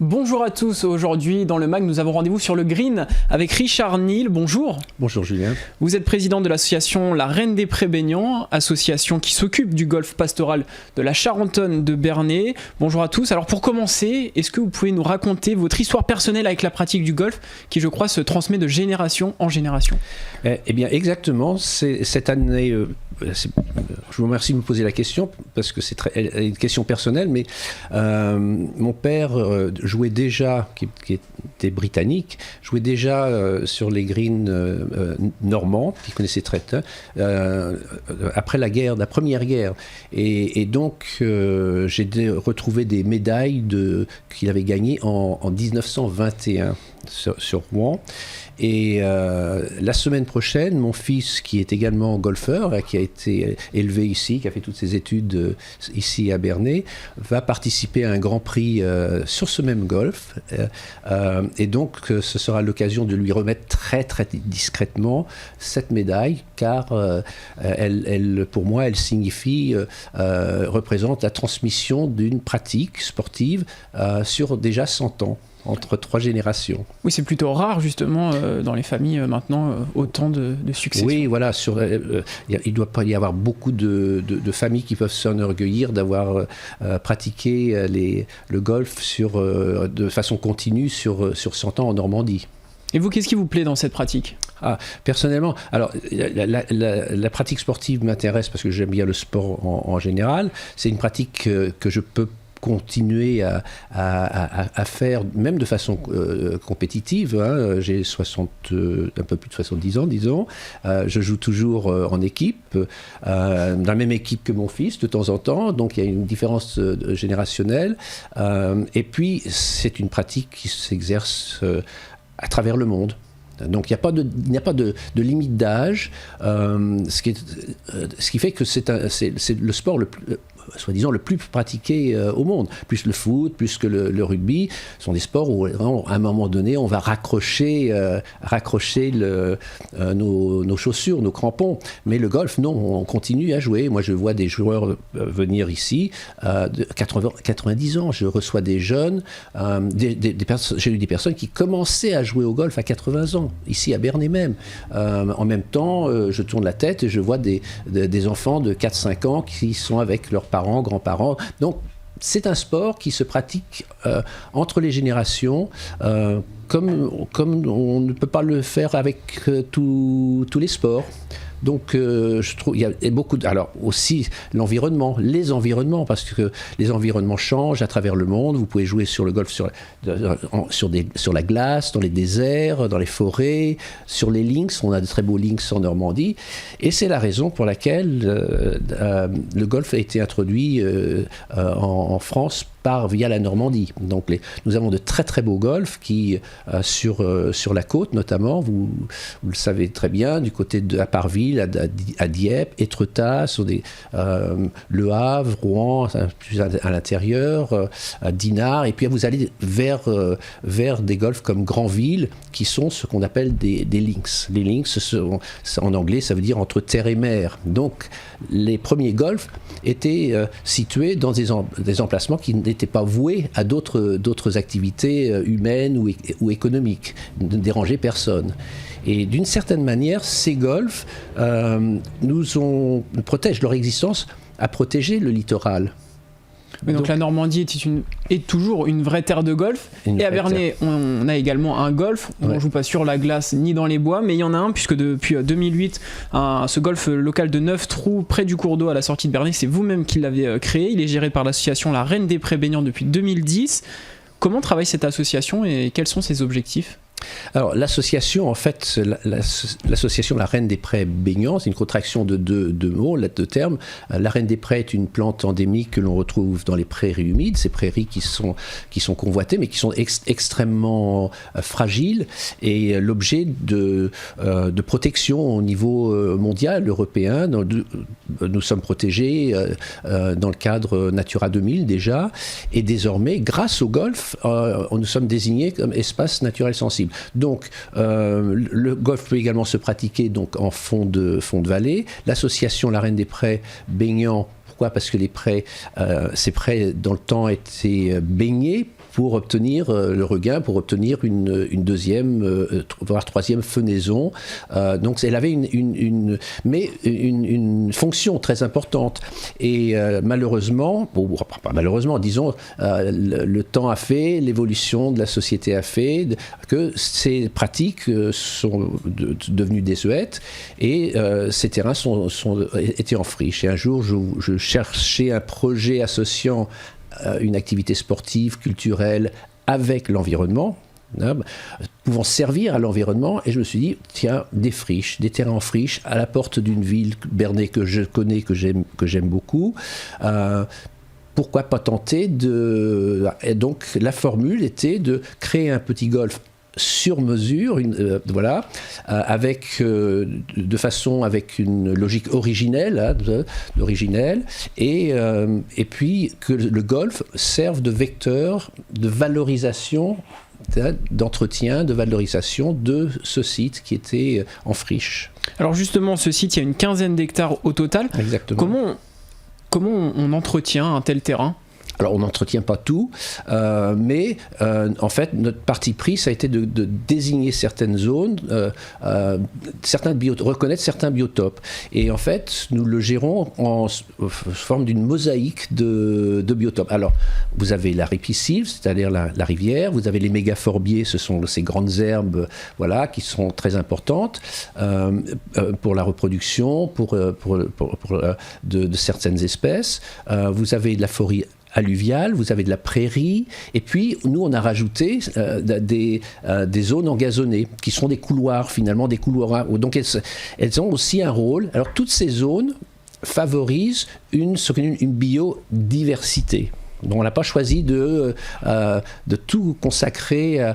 Bonjour à tous, aujourd'hui dans le MAG nous avons rendez-vous sur le green avec Richard Neal, bonjour. Bonjour Julien. Vous êtes président de l'association La Reine des Prés baignants, association qui s'occupe du golf pastoral de la Charentonne de Bernay. Bonjour à tous, alors pour commencer, est-ce que vous pouvez nous raconter votre histoire personnelle avec la pratique du golf qui je crois se transmet de génération en génération? Eh bien exactement, c'est cette année... je vous remercie de me poser la question parce que c'est une question personnelle, mais mon père jouait déjà, qui était britannique, jouait déjà sur les greens normands, qu'il connaissait très bien, après la première guerre. Et donc j'ai retrouvé des médailles qu'il avait gagnées en 1921 sur Rouen. Et la semaine prochaine, mon fils, qui est également golfeur, qui a été élevé ici, qui a fait toutes ses études ici à Bernay, va participer à un Grand Prix sur ce même golf. Et donc, ce sera l'occasion de lui remettre très, très discrètement cette médaille, car pour moi, elle signifie, représente la transmission d'une pratique sportive sur déjà 100 ans. Entre 3 générations. Oui, c'est plutôt rare justement dans les familles maintenant autant de succès. Oui, voilà. Il ne doit pas y avoir beaucoup de familles qui peuvent s'enorgueillir d'avoir pratiqué le golf de façon continue sur 100 ans en Normandie. Et vous, qu'est-ce qui vous plaît dans cette pratique ? Personnellement, alors la pratique sportive m'intéresse parce que j'aime bien le sport en général. C'est une pratique que je peux continuer à faire, même de façon compétitive. J'ai un peu plus de 70 ans, disons. Je joue toujours en équipe, dans la même équipe que mon fils, de temps en temps. Donc, il y a une différence générationnelle. Et puis, c'est une pratique qui s'exerce à travers le monde. Donc il n'y a pas de limite d'âge, ce qui fait que c'est le sport soi-disant le plus pratiqué au monde. Plus le foot, plus que le rugby, sont des sports où à un moment donné on va raccrocher nos chaussures, nos crampons. Mais le golf, non, on continue à jouer. Moi je vois des joueurs venir ici de 90 ans. Je reçois des jeunes, j'ai eu des personnes qui commençaient à jouer au golf à 80 ans. Ici à Bernay même. En même temps, je tourne la tête et je vois des enfants de 4-5 ans qui sont avec leurs parents, grands-parents. Donc, c'est un sport qui se pratique entre les générations, comme on ne peut pas le faire avec tous les sports. Donc, je trouve il y a beaucoup alors aussi les environnements, parce que les environnements changent à travers le monde. Vous pouvez jouer sur le golf sur la glace, dans les déserts, dans les forêts, sur les links. On a de très beaux links en Normandie, et c'est la raison pour laquelle le golf a été introduit en France via la Normandie. Donc nous avons de très très beaux golfs qui sur la côte notamment, vous le savez très bien, du côté de Parville, à Dieppe, Étretat, sur Le Havre, Rouen, plus à l'intérieur, à Dinard, et puis vous allez vers des golfs comme Granville, qui sont ce qu'on appelle des links. Les links, en anglais, ça veut dire entre terre et mer. Donc les premiers golfs étaient situés dans des emplacements qui n'étaient pas voués à d'autres activités humaines ou économiques, ne déranger personne. Et d'une certaine manière, ces golfs nous protègent, leur existence a protégé le littoral. Mais donc la Normandie est toujours une vraie terre de golf. Et à Bernay, on a également un golf. On ne joue pas sur la glace ni dans les bois, mais il y en a un, puisque depuis 2008, ce golf local de 9 trous près du cours d'eau à la sortie de Bernay, c'est vous-même qui l'avez créé. Il est géré par l'association La Reine des Prés baignants depuis 2010. Comment travaille cette association et quels sont ses objectifs ? Alors l'association, en fait, l'association La Reine des Prés baignants, c'est une contraction de deux mots, deux termes. La Reine des Prés est une plante endémique que l'on retrouve dans les prairies humides, ces prairies qui sont convoitées mais qui sont extrêmement fragiles et l'objet de protection au niveau mondial, européen. Nous sommes protégés dans le cadre Natura 2000 déjà, et désormais, grâce au golf, nous sommes désignés comme espace naturel sensible. Donc, le golf peut également se pratiquer donc, en fond de vallée. L'association La Reine des Prés baignants, pourquoi ? Parce que ces prés, dans le temps, étaient baignés pour obtenir le regain, pour obtenir une deuxième, voire troisième fenaison. Donc elle avait une fonction très importante. Et malheureusement, pas malheureusement, disons, le temps a fait, l'évolution de la société a fait que ces pratiques sont devenues désuètes et ces terrains étaient en friche. Et un jour, je cherchais un projet associant une activité sportive, culturelle avec l'environnement, pouvant servir à l'environnement, et je me suis dit, tiens, des friches, des terrains en friche à la porte d'une ville, Bernay, que je connais, que j'aime beaucoup. Pourquoi pas tenter et donc la formule était de créer un petit golf sur mesure, avec une logique originelle, et puis que le golf serve de vecteur de valorisation, d'entretien, de valorisation de ce site qui était en friche. Alors justement, ce site, il y a une 15aine d'hectares au total. Exactement. Comment on entretient un tel terrain ? Alors on n'entretient pas tout, mais en fait notre parti pris ça a été de désigner certaines zones, reconnaître certains biotopes. Et en fait nous le gérons en forme d'une mosaïque de biotopes. Alors vous avez la ripisylve, c'est-à-dire la rivière, vous avez les mégaphorbiers, ce sont ces grandes herbes qui sont très importantes pour la reproduction, de certaines espèces. Vous avez de la forêt alluviale, vous avez de la prairie, et puis nous on a rajouté des zones engazonnées qui sont des couloirs finalement, donc elles ont aussi un rôle. Alors toutes ces zones favorisent une biodiversité. Donc on n'a pas choisi de tout consacrer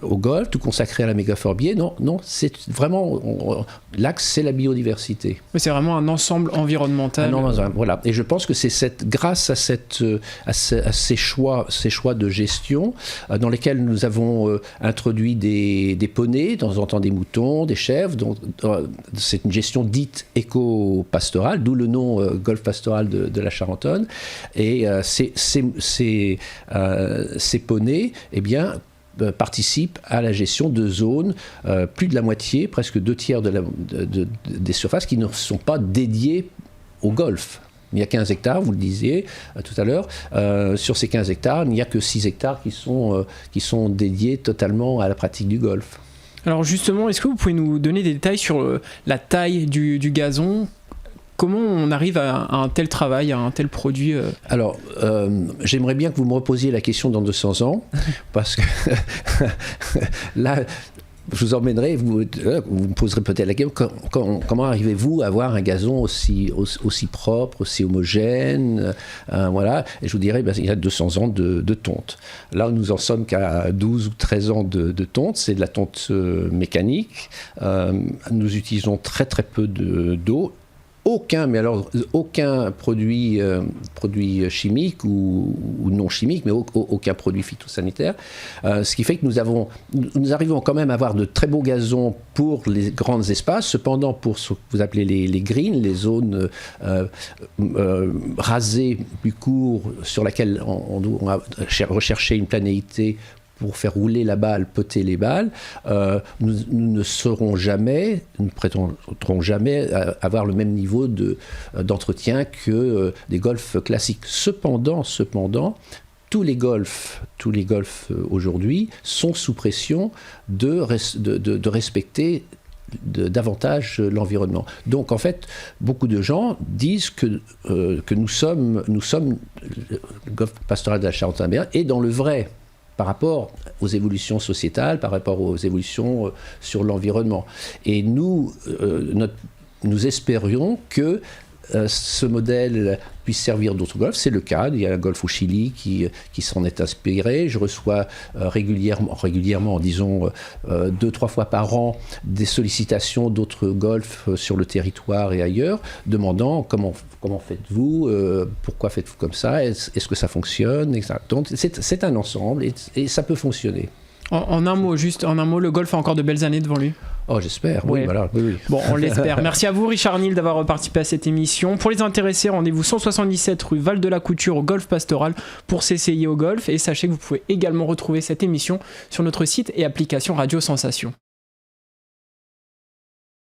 au golf, tout consacrer à la mégaphorbier. Non, c'est vraiment l'axe, c'est la biodiversité. Mais c'est vraiment un ensemble environnemental. Voilà. Et je pense que c'est grâce à ces choix de gestion dans lesquels nous avons introduit des poneys, de temps en temps des moutons, des chèvres. Donc c'est une gestion dite éco-pastorale, d'où le nom golf pastoral de la Charentonne. Et ces poneys, participent à la gestion de zones, plus de la moitié, presque 2/3 des surfaces qui ne sont pas dédiées au golf. Il y a 15 hectares, vous le disiez tout à l'heure. Sur ces 15 hectares, il n'y a que 6 hectares qui sont dédiés totalement à la pratique du golf. Alors justement, est-ce que vous pouvez nous donner des détails sur la taille du gazon ? Comment on arrive à un tel travail, à un tel produit Alors, j'aimerais bien que vous me reposiez la question dans 200 ans, parce que là, je vous emmènerai, vous me poserez peut-être la question, comment arrivez-vous à avoir un gazon aussi propre, aussi homogène, et je vous dirais, il y a 200 ans de tonte. Là, nous en sommes qu'à 12 ou 13 ans de tonte, c'est de la tonte mécanique. Nous utilisons très très peu d'eau. Aucun produit chimique ou non chimique, mais aucun produit phytosanitaire. Ce qui fait que nous arrivons quand même à avoir de très beaux gazons pour les grands espaces. Cependant, pour ce que vous appelez les greens, les zones rasées plus courtes sur lesquelles on a recherché une planéité pour faire rouler la balle, poter les balles, nous ne prétendrons jamais avoir le même niveau d'entretien que des golfs classiques. Cependant, tous les golfs aujourd'hui sont sous pression de respecter davantage l'environnement. Donc en fait, beaucoup de gens disent que nous sommes le golf pastoral de la Charentonne et dans le vrai, par rapport aux évolutions sociétales, par rapport aux évolutions sur l'environnement. Et nous espérions que ce modèle puisse servir d'autres golfs. C'est le cas. Il y a un golf au Chili qui s'en est inspiré. Je reçois régulièrement, disons 2-3 fois par an, des sollicitations d'autres golfs sur le territoire et ailleurs, demandant comment faites-vous, pourquoi faites-vous comme ça, est-ce que ça fonctionne, etc. Donc c'est un ensemble et ça peut fonctionner. En un mot, le golf a encore de belles années devant lui. Oh, j'espère, oui, Ouais. voilà. Oui. Bon, on l'espère. Merci à vous, Richard Neal, d'avoir participé à cette émission. Pour les intéressés, rendez-vous 177 rue Val-de-la-Couture au Golf Pastoral pour s'essayer au golf. Et sachez que vous pouvez également retrouver cette émission sur notre site et application Radio Sensation.